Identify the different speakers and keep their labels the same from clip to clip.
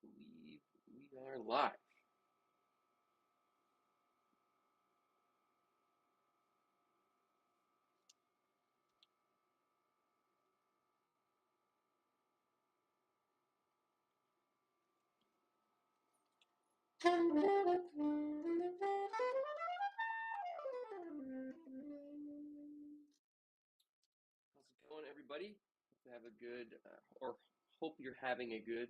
Speaker 1: believe we are live. How's it going, everybody? Hope you have a good, or hope you're having a good,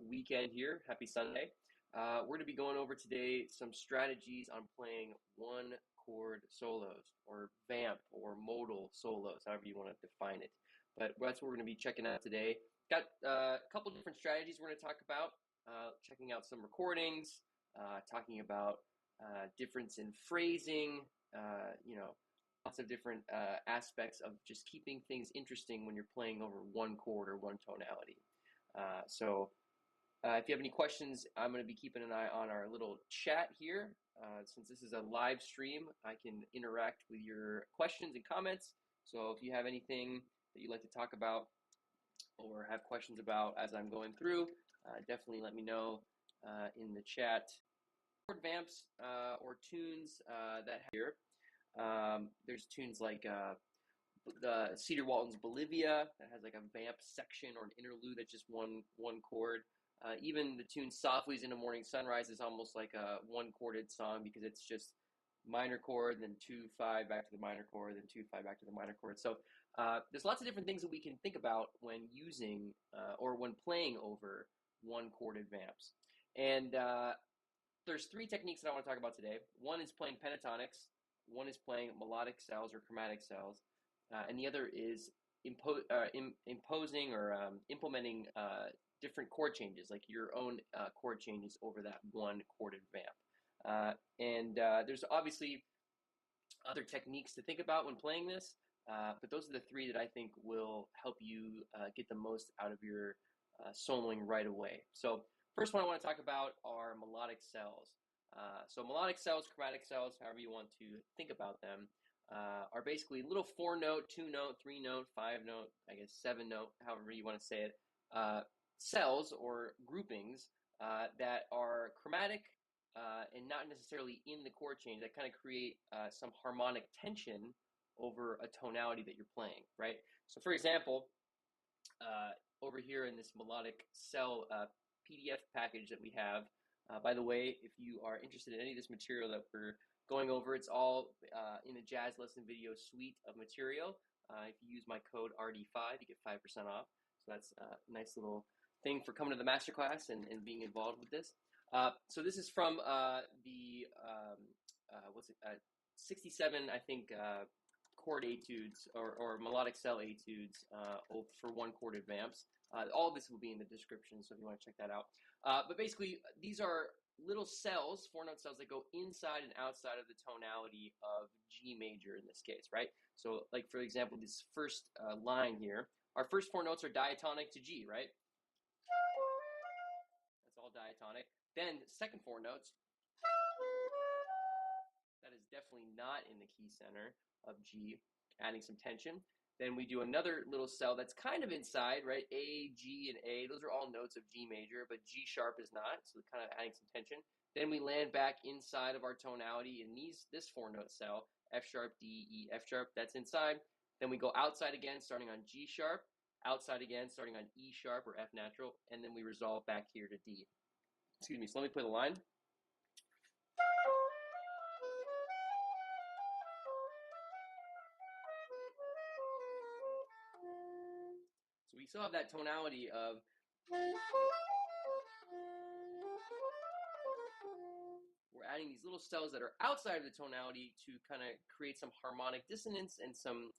Speaker 1: weekend here. Happy Sunday. We're going to be going over today some strategies on playing one chord solos, or vamp, or modal solos, however you want to define it. But that's what we're going to be checking out today. Got a couple different strategies we're going to talk about. Checking out some recordings, talking about difference in phrasing, lots of different aspects of just keeping things interesting when you're playing over one chord or one tonality. If you have any questions, I'm going to be keeping an eye on our little chat here. Since this is a live stream, I can interact with your questions and comments. So if you have anything that you'd like to talk about or have questions about as I'm going through, definitely let me know in the chat. Chord vamps or tunes that have here. There's tunes like the Cedar Walton's Bolivia that has like a vamp section or an interlude that's just one chord. Even the tune Softly's in the Morning Sunrise is almost like a one-chorded song because it's just minor chord, then 2-5 back to the minor chord, then 2-5 back to the minor chord. So there's lots of different things that we can think about when using or when playing over one-chorded vamps. And there's three techniques that I want to talk about today. One is playing pentatonics, one is playing melodic scales or chromatic scales, and the other is imposing or implementing different chord changes, like your own chord changes over that one chorded vamp. There's obviously other techniques to think about when playing this, but those are the three that I think will help you get the most out of your soloing right away. So first one I want to talk about are melodic scales. So melodic scales, chromatic scales, however you want to think about them, are basically little 4-note, 2-note, 3-note, 5-note, I guess 7-note, however you want to say it, cells or groupings that are chromatic and not necessarily in the chord change, that kind of create some harmonic tension over a tonality that you're playing, right? So for example, over here in this melodic cell PDF package that we have, by the way, if you are interested in any of this material that we're going over, it's all in the Jazz Lesson Video suite of material. If you use my code RD5, you get 5% off. So that's a nice little thing for coming to the masterclass and being involved with this. So this is from the 67, I think, chord etudes or melodic cell etudes for one-chorded vamps. All of this will be in the description, so if you want to check that out. But basically, these are little cells, 4-note cells, that go inside and outside of the tonality of G major in this case, right? So, like, for example, this first line here, our first 4 notes are diatonic to G, right? That's all diatonic. Then, second 4 notes, that is definitely not in the key center of G, adding some tension. Then we do another little cell that's kind of inside, right? A, G, and A. Those are all notes of G major, but G sharp is not, so kind of adding some tension. Then we land back inside of our tonality in this 4-note cell, F sharp, D, E, F sharp. That's inside. Then we go outside again, starting on G sharp, outside again, starting on E sharp or F natural, and then we resolve back here to D. Excuse me, so let me play the line. So we still have that tonality of we're adding these little cells that are outside of the tonality to kind of create some harmonic dissonance and some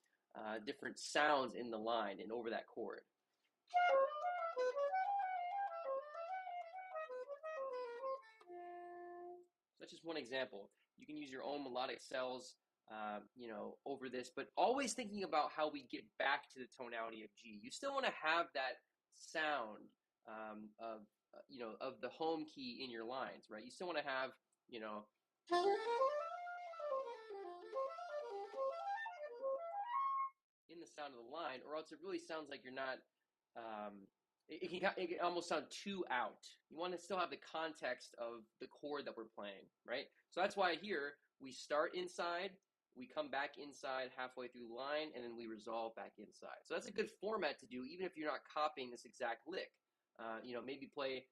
Speaker 1: different sounds in the line and over that chord. So that's just one example. You can use your own melodic cells, over this, but always thinking about how we get back to the tonality of G. You still want to have that sound of the home key in your lines, right? You still want to have, in the sound of the line, or else it really sounds like you're not it can almost sound too out. You want to still have the context of the chord that we're playing, right? So that's why here we start inside, we come back inside halfway through the line, and then we resolve back inside. So that's a good format to do, even if you're not copying this exact lick. Maybe play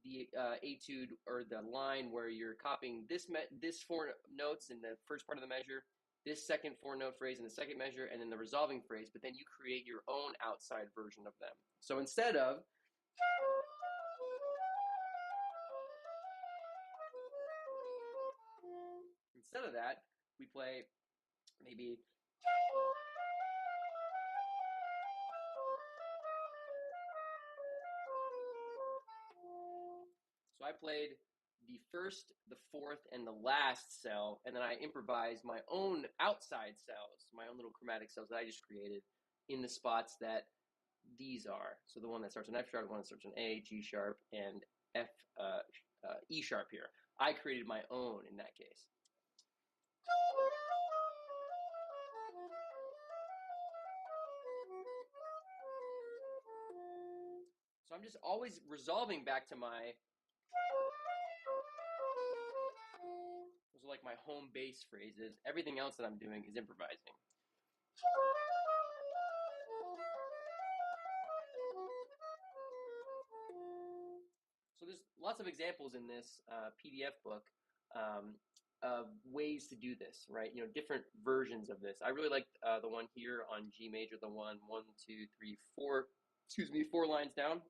Speaker 1: the etude or the line where you're copying this four notes in the first part of the measure, this second four-note phrase in the second measure, and then the resolving phrase, but then you create your own outside version of them. So instead of that, we play maybe so I played the first, the fourth, and the last cell, and then I improvised my own outside cells, my own little chromatic cells that I just created in the spots that these are. So the one that starts on F sharp, the one that starts on A, G sharp, and E sharp here. I created my own in that case. So I'm just always resolving back to my, those are like my home base phrases. Everything else that I'm doing is improvising. So there's lots of examples in this PDF book of ways to do this, right? Different versions of this. I really like the one here on G major, the one 1, 2, 3, 4, 4 lines down.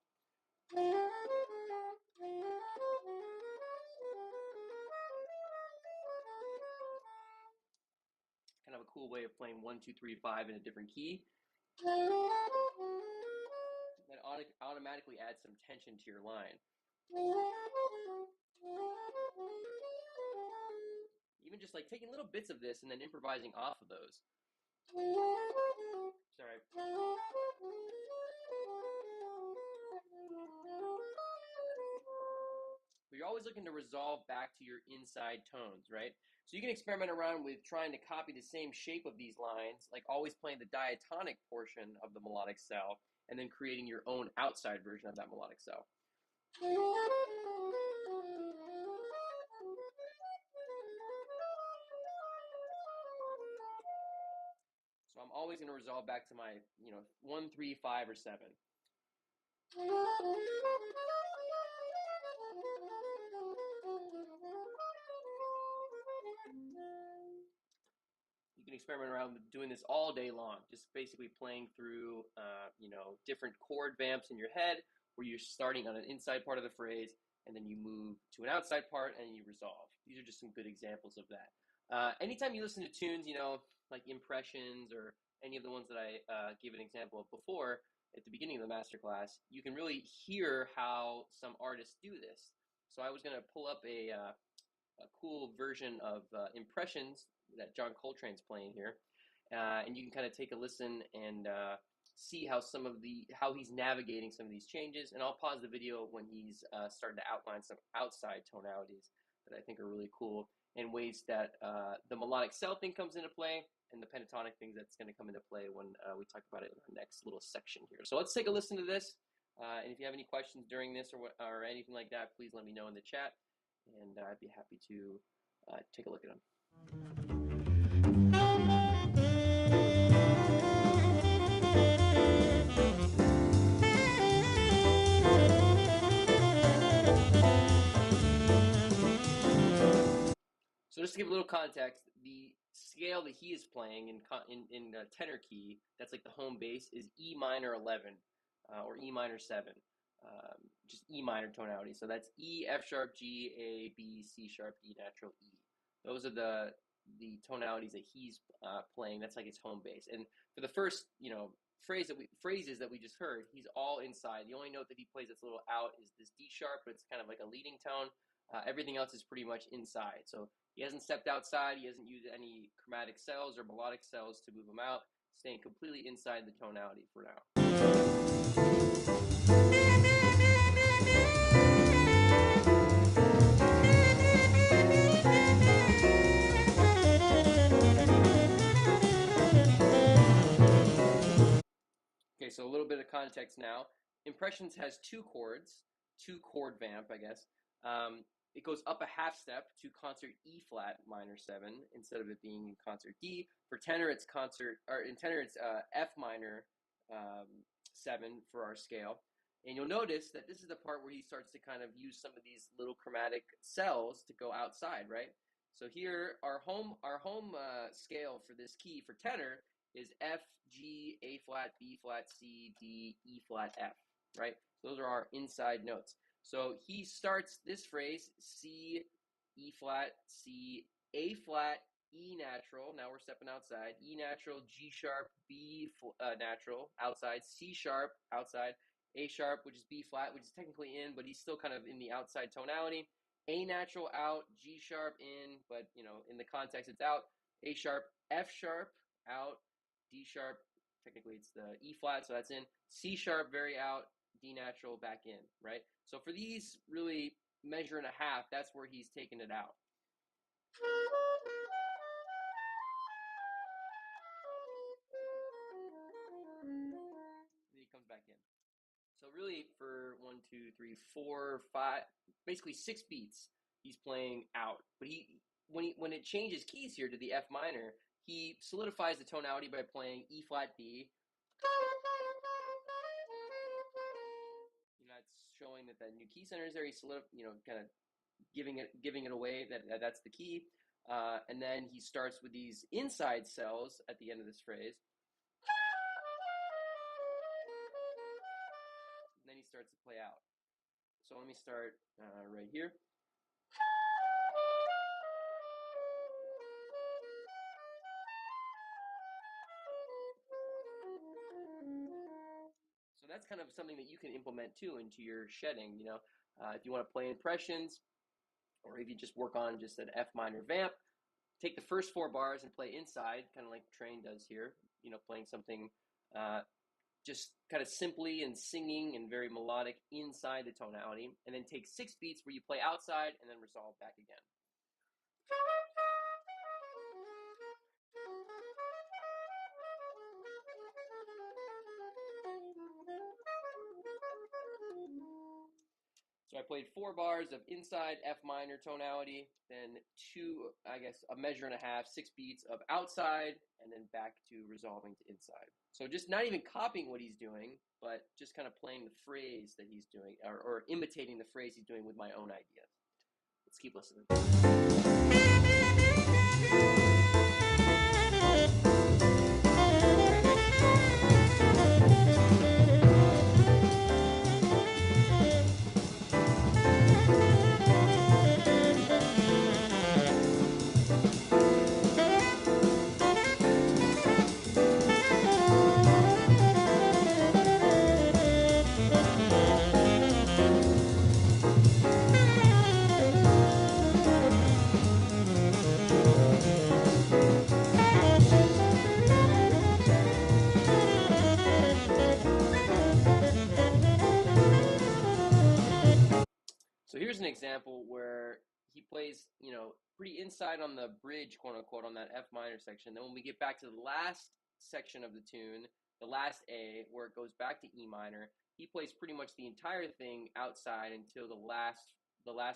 Speaker 1: Kind of a cool way of playing 1, 2, 3, 5 in a different key. That automatically adds some tension to your line. Even just like taking little bits of this and then improvising off of those. Sorry. But you're always looking to resolve back to your inside tones, right? So you can experiment around with trying to copy the same shape of these lines, like always playing the diatonic portion of the melodic cell, and then creating your own outside version of that melodic cell. So I'm always going to resolve back to my, 1, 3, 5, or 7. You can experiment around with doing this all day long, just basically playing through, different chord vamps in your head, where you're starting on an inside part of the phrase, and then you move to an outside part, and you resolve. These are just some good examples of that. Anytime you listen to tunes, like impressions or any of the ones that I gave an example of before at the beginning of the masterclass, you can really hear how some artists do this. So I was going to pull up a cool version of impressions that John Coltrane's playing here, and you can kind of take a listen and see how how he's navigating some of these changes. And I'll pause the video when he's starting to outline some outside tonalities that I think are really cool, and ways that the melodic cell thing comes into play, and the pentatonic thing that's going to come into play when we talk about it in our next little section here. So let's take a listen to this, and if you have any questions during this or anything like that, please let me know in the chat, and I'd be happy to take a look at them. So just to give a little context, the scale that he is playing in tenor key, that's like the home bass, is E minor 11 or E minor 7, just E minor tonality. So that's E, F sharp, G, A, B, C sharp, D natural, E. Those are the tonalities that he's playing. That's like his home bass. And for the first, phrases that we just heard, he's all inside. The only note that he plays that's a little out is this D sharp, but it's kind of like a leading tone. Everything else is pretty much inside. So he hasn't stepped outside. He hasn't used any chromatic cells or melodic cells to move him out, staying completely inside the tonality for now. Okay, so a little bit of context now. Impressions has two chords, two-chord vamp, I guess. It goes up a half step to concert E flat minor 7 instead of it being in concert D. For tenor, it's F minor 7 for our scale. And you'll notice that this is the part where he starts to kind of use some of these little chromatic cells to go outside, right? So here, our home scale for this key for tenor is F, G, A flat, B flat, C, D, E flat, F, right? Those are our inside notes. So he starts this phrase, C, E flat, C, A flat, E natural. Now we're stepping outside. E natural, G sharp, B natural, outside, C sharp, outside, A sharp, which is B flat, which is technically in, but he's still kind of in the outside tonality. A natural out, G sharp in, but in the context it's out. A sharp, F sharp out, D sharp, technically it's the E flat, so that's in. C sharp very out, D natural back in, right? So for these really measure and a half, that's where he's taking it out. And he comes back in. So really for 1, 2, 3, 4, 5, basically 6 beats, he's playing out. But when it changes keys here to the F minor, he solidifies the tonality by playing E flat D. That's showing that new key center is there. He's kind of giving it away that's the key. And then he starts with these inside cells at the end of this phrase. And then he starts to play out. So let me start right here. So that's kind of something that you can implement too into your shedding. If you want to play impressions, or if you just work on just an F minor vamp, take the first 4 bars and play inside, kind of like Train does here. Playing something just kind of simply and singing and very melodic inside the tonality, and then take 6 beats where you play outside and then resolve back again. So I played 4 bars of inside F minor tonality, then 2, a measure and a half, 6 beats of outside, and then back to resolving to inside. So just not even copying what he's doing, but just kind of playing the phrase that he's doing, or imitating the phrase he's doing with my own ideas. Let's keep listening. So here's an example where he plays, pretty inside on the bridge, quote unquote, on that F minor section. Then when we get back to the last section of the tune, the last A, where it goes back to E minor, he plays pretty much the entire thing outside until the last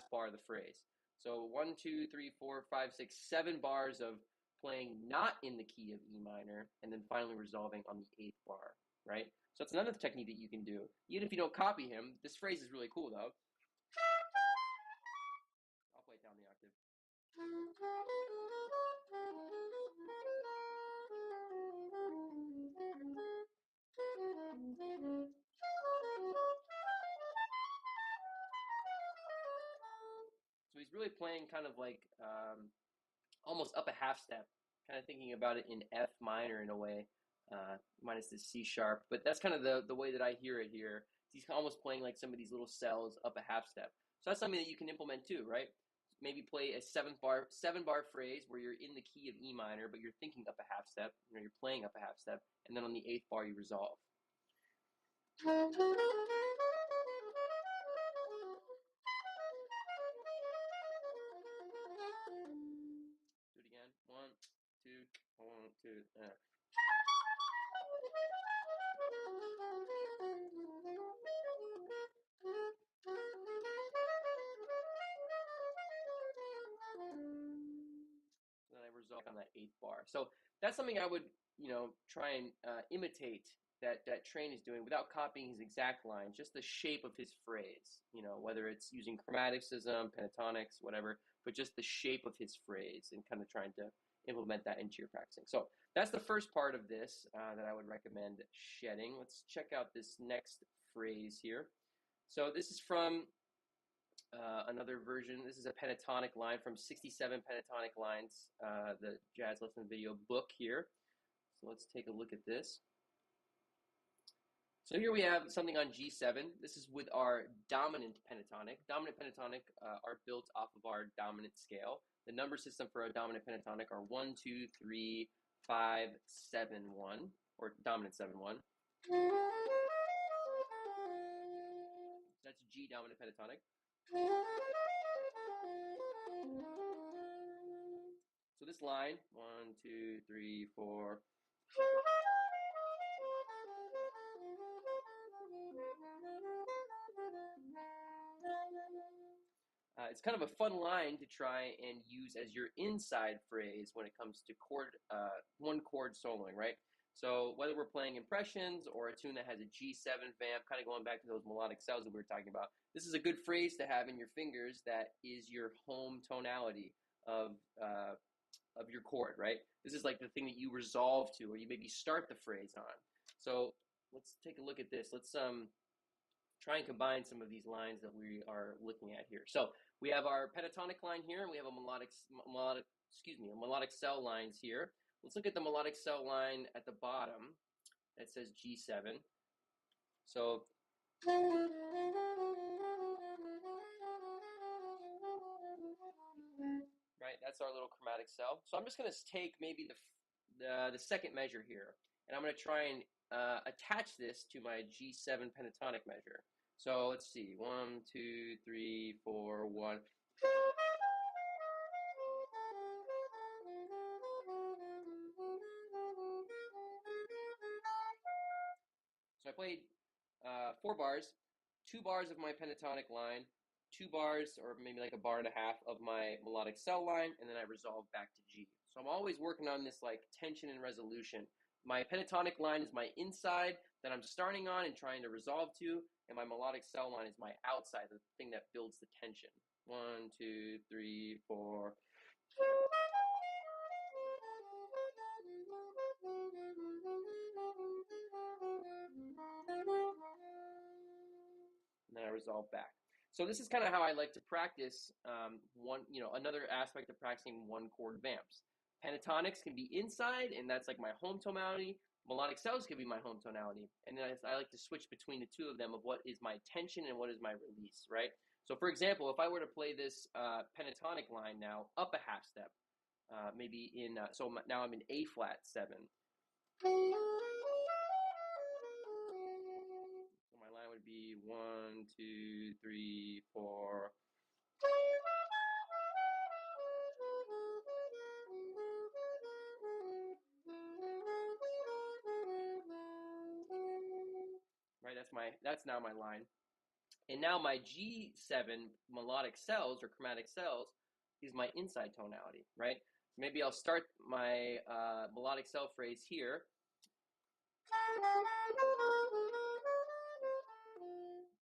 Speaker 1: bar of the phrase. So 1, 2, 3, 4, 5, 6, 7 bars of playing not in the key of E minor, and then finally resolving on the 8th bar, right? So that's another technique that you can do. Even if you don't copy him, this phrase is really cool though. I'll play it down the octave. So he's really playing kind of like almost up a half step, kind of thinking about it in F minor in a way, minus the C sharp. But that's kind of the way that I hear it here. He's almost playing like some of these little cells up a half step. So that's something that you can implement too, right? Maybe play a 7 bar phrase where you're in the key of E minor, but you're thinking up a half step, you're playing up a half step, and then on the 8th bar you resolve. Do it again. 1, 2, 1, 2. 8th bar. So that's something I would, try and imitate that Train is doing without copying his exact lines, just the shape of his phrase, whether it's using chromaticism, pentatonics, whatever, but just the shape of his phrase and kind of trying to implement that into your practicing. So that's the first part of this that I would recommend shedding. Let's check out this next phrase here. So this is from another version. This is a pentatonic line from 67 Pentatonic Lines, the Jazz Lesson Video book here. So let's take a look at this. So here we have something on G7. This is with our dominant pentatonic. Dominant pentatonic are built off of our dominant scale. The number system for a dominant pentatonic are 1, 2, 3, 5, 7, 1, or dominant 7, 1. That's G dominant pentatonic. So this line, 1, 2, 3, 4. It's kind of a fun line to try and use as your inside phrase when it comes to one chord soloing, right? So whether we're playing impressions or a tune that has a G7 vamp, kind of going back to those melodic cells that we were talking about, this is a good phrase to have in your fingers that is your home tonality of your chord, right? This is like the thing that you resolve to, or you maybe start the phrase on. So let's take a look at this. Let's try and combine some of these lines that we are looking at here. So we have our pentatonic line here, and we have a melodic cell lines here. Let's look at the melodic cell line at the bottom that says G7. So right, that's our little chromatic cell. So I'm just going to take maybe the second measure here, and I'm going to try and attach this to my G7 pentatonic measure. So let's see, 1, 2, 3, 4, 1. So I played 4 bars, 2 bars of my pentatonic line, 2 bars or maybe like a bar and a half of my melodic cell line, and then I resolve back to G. So I'm always working on this like tension and resolution. My pentatonic line is my inside that I'm starting on and trying to resolve to, and my melodic cell line is my outside, the thing that builds the tension. 1, 2, 3, 4. And then I resolve back. So this is kind of how I like to practice another aspect of practicing one chord vamps. Pentatonics can be inside, and that's like my home tonality. Melodic cells can be my home tonality. And then I like to switch between the two of them of what is my tension and what is my release, right? So for example, if I were to play this pentatonic line now up a half step, maybe so now I'm in A flat 7. So my line would be 1, 2, 3, 4. Right, that's now my line. And now my G7 melodic cells or chromatic cells is my inside tonality, right? So maybe I'll start my melodic cell phrase here.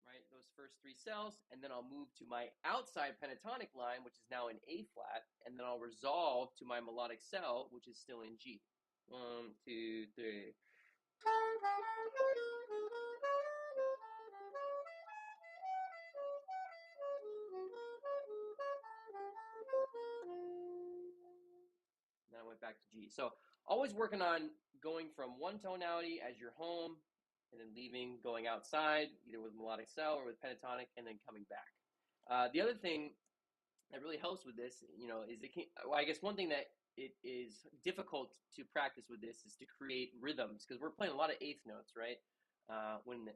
Speaker 1: Right, those first 3 cells, and then I'll move to my outside pentatonic line, which is now in A flat, and then I'll resolve to my melodic cell, which is still in G. 1, 2, 3. Then I went back to G. So always working on going from one tonality as your home, and then leaving, going outside, either with melodic cell or with pentatonic, and then coming back. The other thing that really helps with this, is I guess one thing that it is difficult to practice with this is to create rhythms, because we're playing a lot of eighth notes, right? When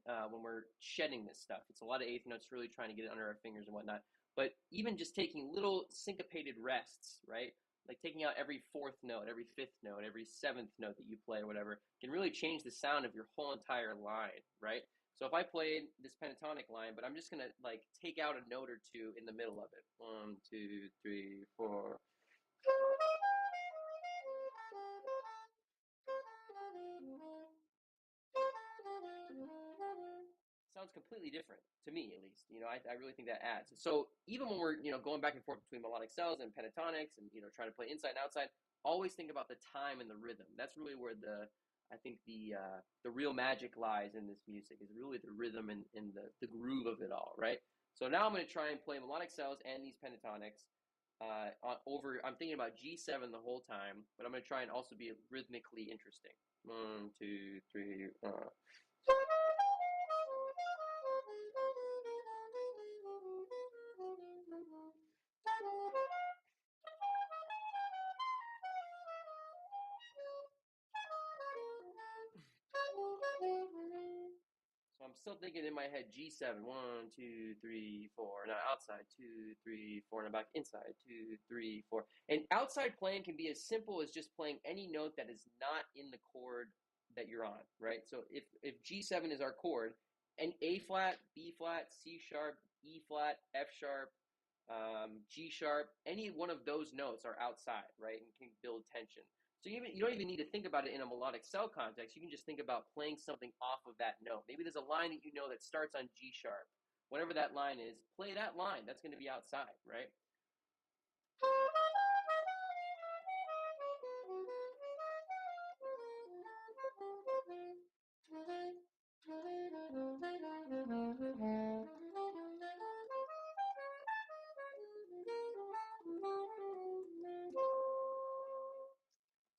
Speaker 1: we're shedding this stuff, it's a lot of eighth notes, really trying to get it under our fingers and whatnot. But even just taking little syncopated rests, right? Like taking out every 4th note, every 5th note, every 7th note that you play or whatever, can really change the sound of your whole entire line, right? So if I played this pentatonic line, but I'm just going to like take out a note or two in the middle of it. 1, 2, 3, 4. sounds completely different to me, at least. I really think that adds. So even when we're going back and forth between melodic cells and pentatonics, and trying to play inside and outside, always think about the time and the rhythm. That's really where I think the real magic lies in this music, is really the rhythm and the groove of it all, right? So now I'm going to try and play melodic cells and these pentatonics I'm thinking about G7 the whole time, but I'm going to try and also be rhythmically interesting. 1, 2, 3. So I'm still thinking in my head G7, 1, 2, 3, 4. Now outside, 2, 3, 4. Now back inside, 2, 3, 4. And outside playing can be as simple as just playing any note that is not in the chord that you're on, right? So if G7 is our chord, and A flat, B flat, C sharp, E flat, F sharp, G sharp, any one of those notes are outside, right, and can build tension. So you don't even need to think about it in a melodic cell context. You can just think about playing something off of that note. Maybe there's a line that that starts on G sharp. Whatever that line is, play that line. That's going to be outside, right?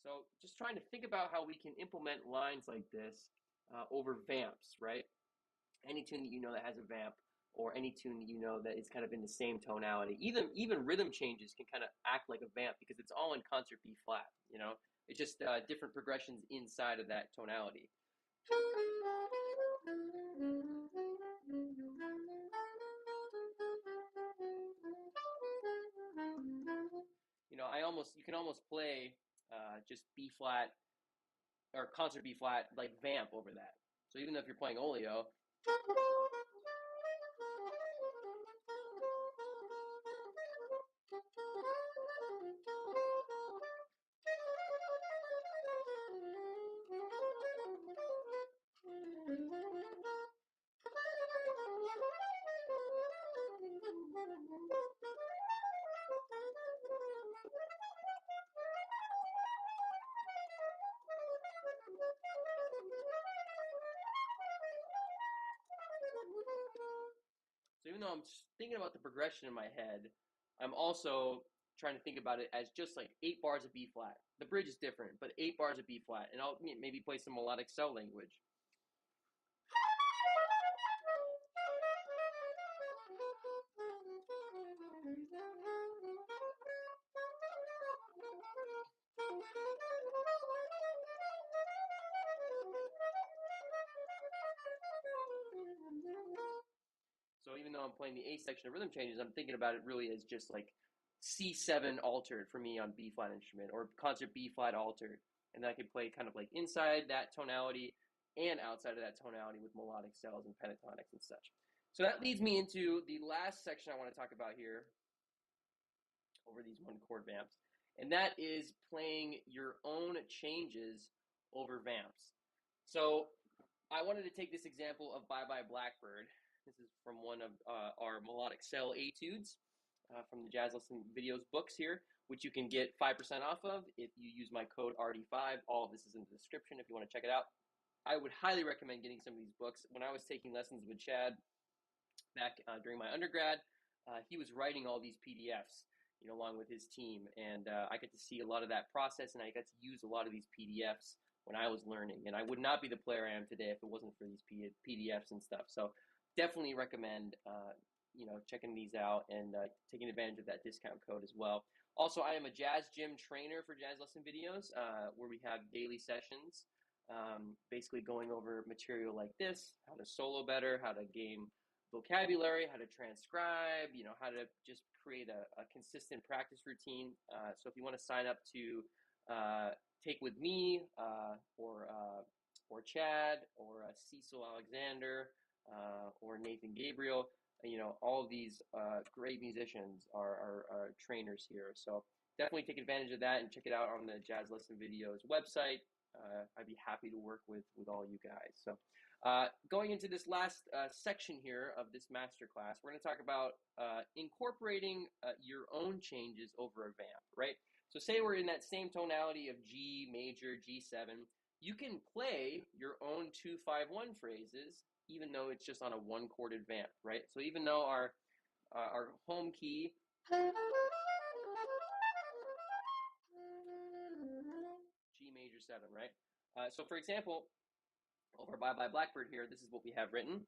Speaker 1: So just trying to think about how we can implement lines like this over vamps, right? Any tune that that has a vamp, or any tune that that is kind of in the same tonality. Even rhythm changes can kind of act like a vamp, because it's all in concert B flat. It's just different progressions inside of that tonality. You can almost play just B flat or concert B flat like vamp over that. So even if you're playing oleo, so even though I'm thinking about the progression in my head, I'm also trying to think about it as just like 8 bars of B flat. The bridge is different, but 8 bars of B flat, and I'll maybe play some melodic cell language. So even though I'm playing the A section of rhythm changes, I'm thinking about it really as just like C7 altered for me on B flat instrument, or concert B flat altered. And then I could play kind of like inside that tonality and outside of that tonality with melodic cells and pentatonics and such. So that leads me into the last section I want to talk about here over these one-chord vamps, and that is playing your own changes over vamps. So I wanted to take this example of Bye Bye Blackbird. This is from one of our melodic cell etudes from the Jazz Lesson Videos books here, which you can get 5% off of if you use my code RD5. All of this is in the description if you want to check it out. I would highly recommend getting some of these books. When I was taking lessons with Chad back during my undergrad, he was writing all these PDFs, along with his team, and I got to see a lot of that process, and I got to use a lot of these PDFs when I was learning, and I would not be the player I am today if it wasn't for these PDFs and stuff. So definitely recommend checking these out and taking advantage of that discount code as well. Also, I am a jazz gym trainer for Jazz Lesson Videos, where we have daily sessions, basically going over material like this: how to solo better, how to game vocabulary, how to transcribe, how to just create a consistent practice routine. So if you want to sign up to take with me, or Chad, or Cecil Alexander, or Nathan Gabriel, all of these great musicians are trainers here. So definitely take advantage of that and check it out on the Jazz Lesson Videos website. I'd be happy to work with all you guys. So Going into this last section here of this masterclass, we're going to talk about incorporating your own changes over a vamp, right? So say we're in that same tonality of G major, G7. You can play your own 2-5-1 phrases, even though it's just on a one-chorded vamp, right? So even though our home key G major 7, right? So for example, over Bye Bye Blackbird here, this is what we have written.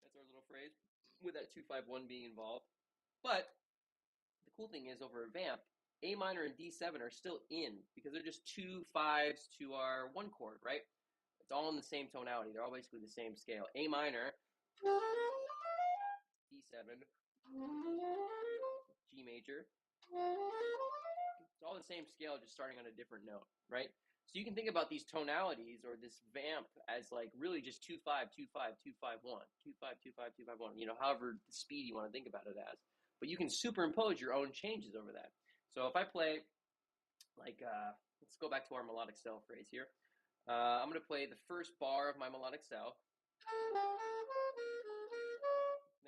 Speaker 1: That's our little phrase with that 2-5-1 being involved. But the cool thing is over a vamp, A minor and D7 are still in because they're just 2 5s to our one chord, right? It's all in the same tonality. They're all basically the same scale. A minor, D7, G major. It's all the same scale, just starting on a different note, right? So you can think about these tonalities or this vamp as like really just 2-5, 2-5, 2-5-1, 2-5, 2-5, 2-5-1, however the speed you want to think about it as. But you can superimpose your own changes over that. So if I play like, let's go back to our melodic cell phrase here. I'm going to play the first bar of my melodic cell.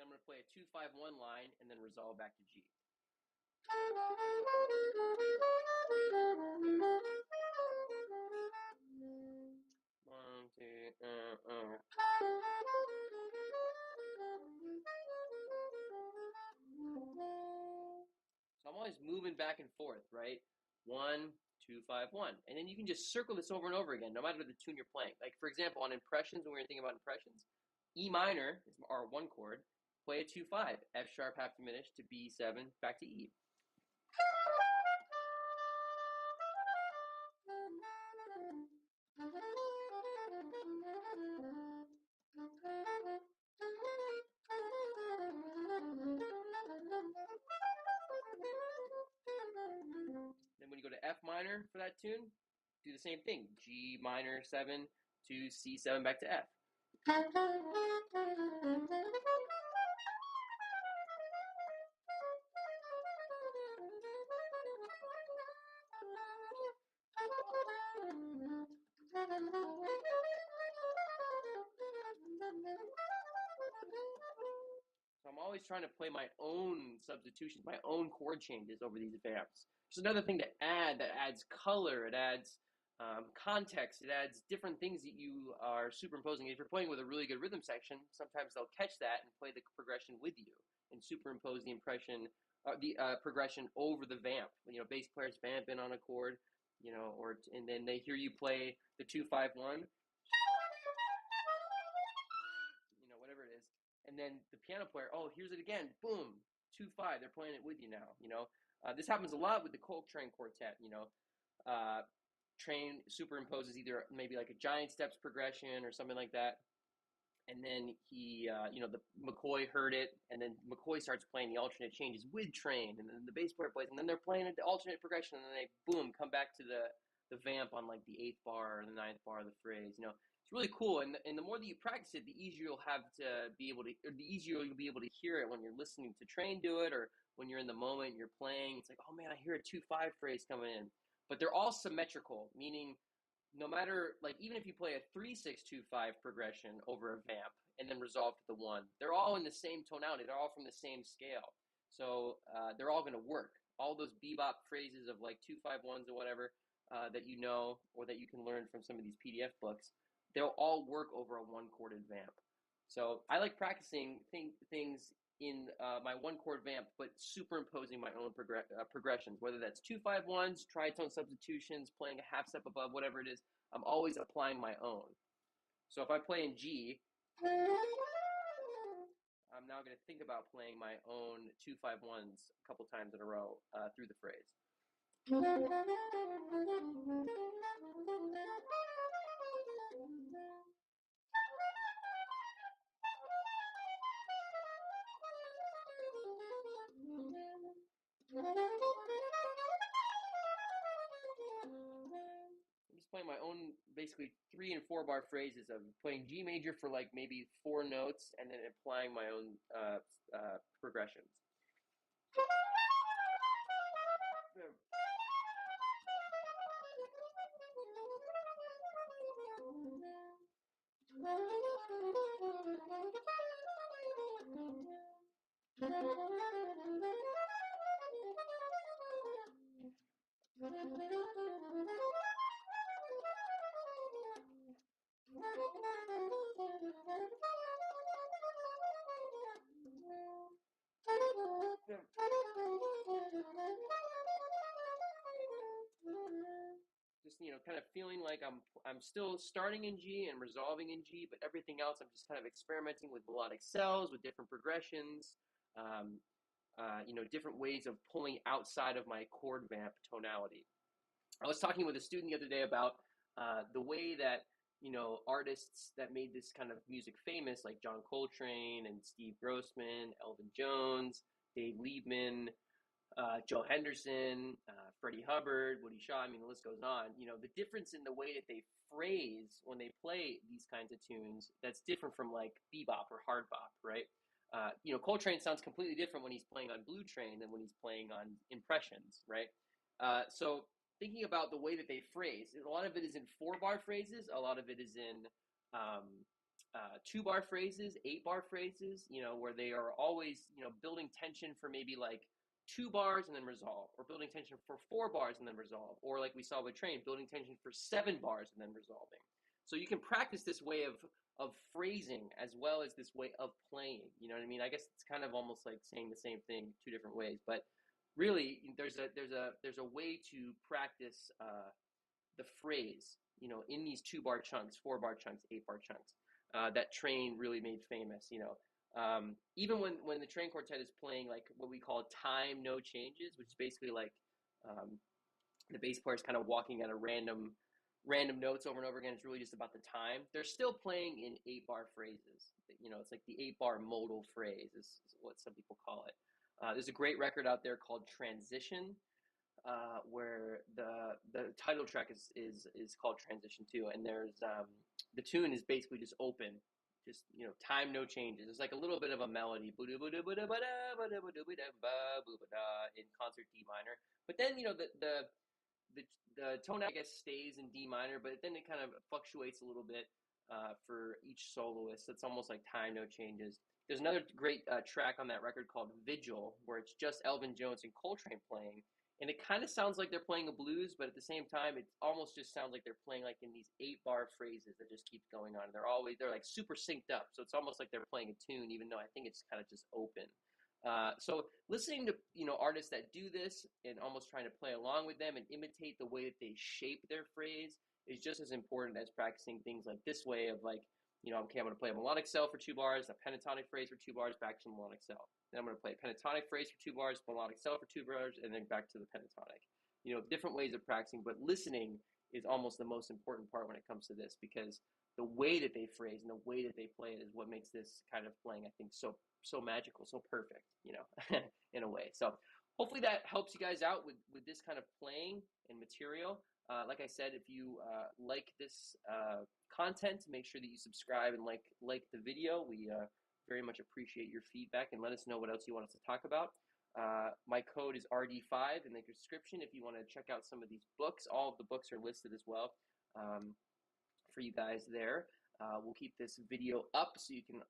Speaker 1: Then I'm going to play a 2-5-1 line and then resolve back to G. One, two, So I'm always moving back and forth, right? 1, 2, 5, 1. And then you can just circle this over and over again, no matter the tune you're playing. Like, for example, on impressions, when we were thinking about impressions, E minor is our one chord. Play a 2-5, F sharp half diminished to B7, back to E. Then when you go to F minor for that tune, do the same thing. G minor 7 to C7 back to F. So I'm always trying to play my own substitutions, my own chord changes over these vamps. There's another thing to add that adds color, it adds context, it adds different things that you are superimposing. If you're playing with a really good rhythm section, sometimes they'll catch that and play the progression with you and superimpose the progression over the vamp. Bass players vamp in on a chord, and then they hear you play the 2-5-1. Whatever it is. And then the piano player, oh, here's it again, boom, 2-5, they're playing it with you now, This happens a lot with the Coltrane Quartet, Train superimposes either maybe like a giant steps progression or something like that. And then he, the McCoy heard it, and then McCoy starts playing the alternate changes with Train, and then the bass player plays, and then they're playing the alternate progression, and then they, boom, come back to the vamp on like the 8th bar or the 9th bar of the phrase, It's really cool, and the more that you practice it, the easier you'll have to be able to, or the easier you'll be able to hear it when you're listening to Train do it, or when you're in the moment, you're playing, it's like, oh man, I hear a 2-5 phrase coming in. But they're all symmetrical, meaning no matter, like, even if you play a 3-6-2-5 progression over a vamp and then resolve to the 1, they're all in the same tonality. They're all from the same scale. So they're all going to work. All those bebop phrases of like 2-5-1s or whatever that you know or that you can learn from some of these PDF books, they'll all work over a one-chorded vamp. So I like practicing things in my one-chord vamp, but superimposing my own progressions, whether that's 2-5-1s, tritone substitutions, playing a half step above, whatever it is. I'm always applying my own. So if I play in G, I'm now going to think about playing my own 2-5-1s a couple times in a row through the phrase. I'm just playing my own basically 3 and 4 bar phrases of playing G major for like maybe 4 notes and then applying my own progressions. like I'm still starting in G and resolving in G, but everything else I'm just kind of experimenting with melodic cells, with different progressions, different ways of pulling outside of my chord vamp tonality. I was talking with a student the other day about the way that artists that made this kind of music famous, like John Coltrane and Steve Grossman, Elvin Jones, Dave Liebman, Joe Henderson, Freddie Hubbard, Woody Shaw. I mean, the list goes on. The difference in the way that they phrase when they play these kinds of tunes, that's different from like bebop or hard bop, right? Coltrane sounds completely different when he's playing on Blue Train than when he's playing on Impressions, right? So thinking about the way that they phrase, a lot of it is in 4-bar phrases, a lot of it is in 2-bar phrases, 8-bar phrases, where they are always, building tension for maybe like 2 bars and then resolve, or building tension for 4 bars and then resolve, or like we saw with Train, building tension for 7 bars and then resolving. So you can practice this way of phrasing as well as this way of playing. You know what I mean? I guess it's kind of almost like saying the same thing 2 different ways, but really there's a way to practice the phrase, in these 2-bar chunks, 4-bar chunks, 8-bar chunks, that Train really made famous. Even when the Train Quartet is playing like what we call time no changes, which is basically like the bass player is kind of walking at a random notes over and over again. It's really just about the time. They're still playing in 8-bar phrases. It's like the 8-bar modal phrase is what some people call it. There's a great record out there called Transition, where the title track is called Transition too, and there's the tune is basically just open, just time no changes. It's like a little bit of a melody in concert D minor, but then the tone, I guess, stays in D minor, but then it kind of fluctuates a little bit for each soloist. It's almost like time no changes. There's another great track on that record called Vigil, where it's just Elvin Jones and Coltrane playing, and it kind of sounds like they're playing a blues, but at the same time, it almost just sounds like they're playing like in these 8-bar phrases that just keep going on. They're like super synced up, so it's almost like they're playing a tune, even though I think it's kind of just open. So listening to artists that do this and almost trying to play along with them and imitate the way that they shape their phrase is just as important as practicing things like this way of like, okay, I'm going to play a melodic cell for 2 bars, a pentatonic phrase for 2 bars, back to the melodic cell. Then I'm going to play a pentatonic phrase for 2 bars, melodic cell for 2 bars, and then back to the pentatonic. Different ways of practicing, but listening is almost the most important part when it comes to this, because the way that they phrase and the way that they play it is what makes this kind of playing, I think, so magical, so perfect, in a way. So hopefully that helps you guys out with this kind of playing and material. Like I said, if you like this content, make sure that you subscribe and like the video. We very much appreciate your feedback, and let us know what else you want us to talk about. My code is RD5 in the description if you want to check out some of these books. All of the books are listed as well for you guys there. We'll keep this video up so you can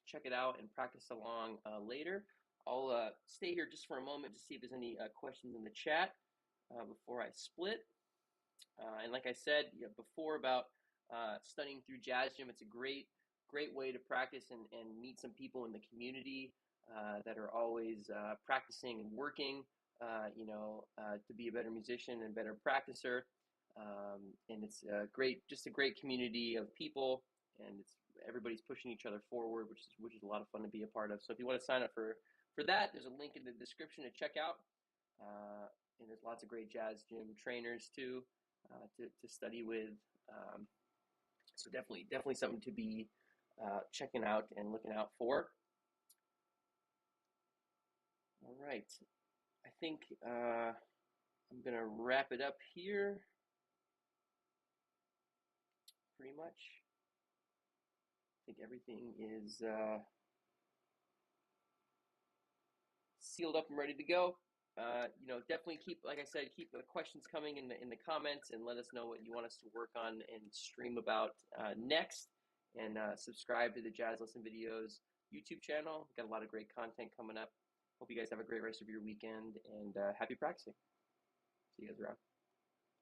Speaker 1: check it out and practice along later. I'll stay here just for a moment to see if there's any questions in the chat before I split. And like I said before about studying through Jazz Gym, it's a great way to practice and meet some people in the community that are always practicing and working, to be a better musician and better practicer. And it's just a great community of people, and everybody's pushing each other forward, which is a lot of fun to be a part of. So if you want to sign up for that, there's a link in the description to check out. And there's lots of great Jazz Gym trainers too to study with. So definitely something to be checking out and looking out for. All right, I think I'm gonna wrap it up here. Pretty much. I think everything is sealed up and ready to go. Definitely keep the questions coming in the comments, and let us know what you want us to work on and stream about next. And subscribe to the Jazz Lesson Videos YouTube channel. We've got a lot of great content coming up. Hope you guys have a great rest of your weekend, and happy practicing. See you guys around.